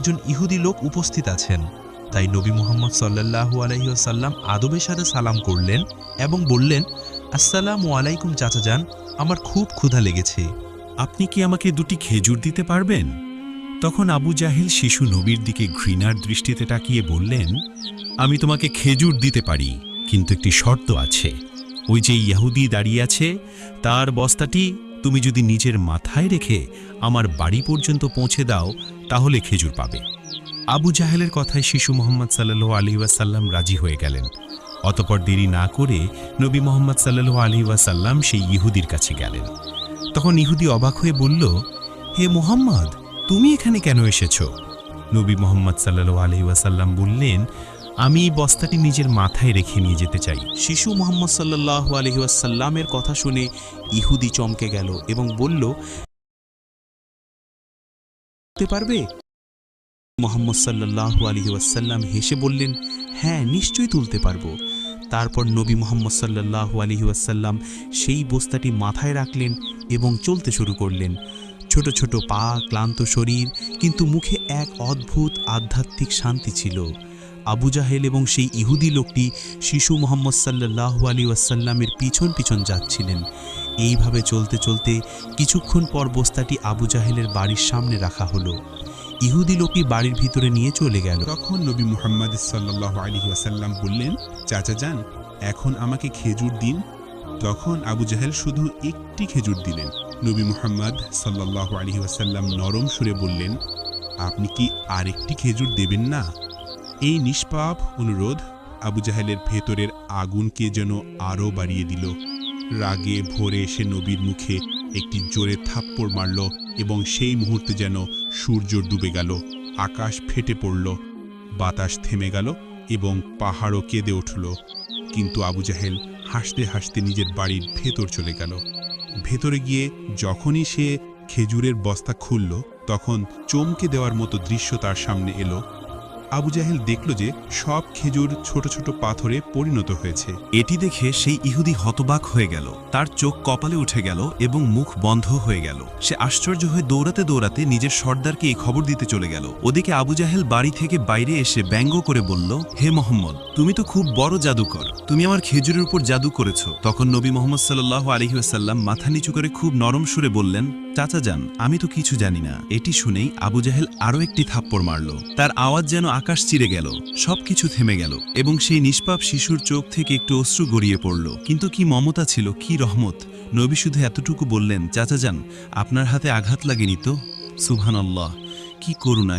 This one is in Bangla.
একজন ইহুদি লোক উপস্থিত আছেন। তাই নবী মুহাম্মদ সাল্লাল্লাহু আলাইহি ওয়াসাল্লাম আদবের সাথে সালাম করলেন এবং বললেন, আসসালামু আলাইকুম চাচাজান, আমার খুব ক্ষুধা লেগেছে। আপনি কি আমাকে দুটি খেজুর দিতে পারবেন? তখন আবু জাহেল শিশু নবীর দিকে ঘৃণার দৃষ্টিতে তাকিয়ে বললেন, আমি তোমাকে খেজুর দিতে পারি, কিন্তু একটি শর্ত আছে। ওই যে ইহুদি দাঁড়িয়ে আছে, তার বস্তাটি তুমি যদি নিজের মাথায় রেখে আমার বাড়ি পর্যন্ত পৌঁছে দাও, তাহলে খেজুর পাবে। আবু জাহেলের কথায় শিশু মোহাম্মদ সাল্লাল্লাহু আলাইহি ওয়াসাল্লাম রাজি হয়ে গেলেন। অতঃপর দেরি না করে নবী মোহাম্মদ সাল্লাল্লাহু আলাইহি ওয়াসাল্লাম সেই ইহুদির কাছে গেলেন। তখন ইহুদি অবাক হয়ে বলল, হে মুহাম্মদ, তুমি এখানে কেন এসেছো? নবী মোহাম্মদ সাল্লাল্লাহু আলাইহি ওয়াসাল্লাম বললেন, আমি বস্তাটি নিজের মাথায় রেখে নিয়ে যেতে চাই। শিশু মুহাম্মদ সাল্লাল্লাহু আলাইহি ওয়াসাল্লামের কথা শুনে ইহুদি চমকে গেল এবং বলল, তুলতে পারবে? মুহাম্মদ সাল্লাল্লাহু আলাইহি ওয়াসাল্লাম হেসে বললেন, হ্যাঁ, নিশ্চয়ই তুলতে পারবো। তারপর নবী মুহাম্মদ সাল্লাল্লাহু আলাইহি ওয়াসাল্লাম সেই বস্তাটি মাথায় রাখলেন এবং চলতে শুরু করলেন। ছোট ছোট পা, ক্লান্ত শরীর, কিন্তু মুখে এক অদ্ভুত আধ্যাত্মিক শান্তি ছিল। আবু জাহেল এবং সেই ইহুদি লোকটি শিশু মুহাম্মদ সাল্লাল্লাহু আলাইহি ওয়াসাল্লামের পিছন পিছন যাচ্ছিলেন। এইভাবে চলতে চলতে কিছুক্ষণ পর বস্তাটি আবু জাহেলের বাড়ির সামনে রাখা হলো। ইহুদি লোকটি বাড়ির ভিতরে নিয়ে চলে গেল। তখন নবী মুহাম্মদ সাল্লাল্লাহু আলাইহি ওয়াসাল্লাম বললেন, চাচা যান, এখন আমাকে খেজুর দিন। তখন আবু জাহেল শুধু একটি খেজুর দিলেন। নবী মুহাম্মদ সাল্লাল্লাহু আলাইহি ওয়াসাল্লাম নরম সুরে বললেন, আপনি কি আরেকটি খেজুর দেবেন না? এই নিষ্পাপ অনুরোধ আবু জাহেলের ভেতরের আগুনকে যেন আরও বাড়িয়ে দিল। রাগে ভরে এসে নবীর মুখে একটি জোরে থাপ্পড় মারল এবং সেই মুহূর্তে যেন সূর্য ডুবে গেল, আকাশ ফেটে পড়ল, বাতাস থেমে গেল এবং পাহাড়ও কেঁদে উঠল। কিন্তু আবু জাহেল হাসতে হাসতে নিজের বাড়ির ভেতর চলে গেল। ভেতরে গিয়ে যখনই সে খেজুরের বস্তা খুলল, তখন চমকে দেওয়ার মতো দৃশ্য তার সামনে এলো। আবু জাহেল দেখল যে সব খেজুর ছোট ছোট পাথরে পরিণত হয়েছে। এটি দেখে সেই ইহুদি হতবাক হয়ে গেল, তার চোখ কপালে উঠে গেল এবং মুখ বন্ধ হয়ে গেল। সে আশ্চর্য হয়ে দৌড়াতে দৌড়াতে নিজের সর্দারকে এই খবর দিতে চলে গেল। ওদিকে আবু জাহেল বাড়ি থেকে বাইরে এসে ব্যঙ্গ করে বলল, হে মোহাম্মদ, তুমি তো খুব বড় জাদুকর, তুমি আমার খেজুরের উপর জাদু করেছ। তখন নবী মোহাম্মদ সাল্লাল্লাহু আলাইহি ওয়াসাল্লাম মাথা নিচু করে খুব নরম সুরে বললেন, চাচা যান, আমি তো কিছু জানি না। এটি শুনেই আবু জাহেল আরও একটি থাপ্পড় মারল। তার আওয়াজ যেন আকাশ চিরে গেল, সবকিছু থেমে গেল এবং সেই নিষ্পাপ শিশুর চোখ থেকে একটু অশ্রু গড়িয়ে পড়ল। কিন্তু কি মমতা ছিল, কি রহমত! নবী শুধু এতটুকু বললেন, চাচা যান, আপনার হাতে আঘাত লাগেনি তো? সুবহানাল্লাহ, কি করুণা!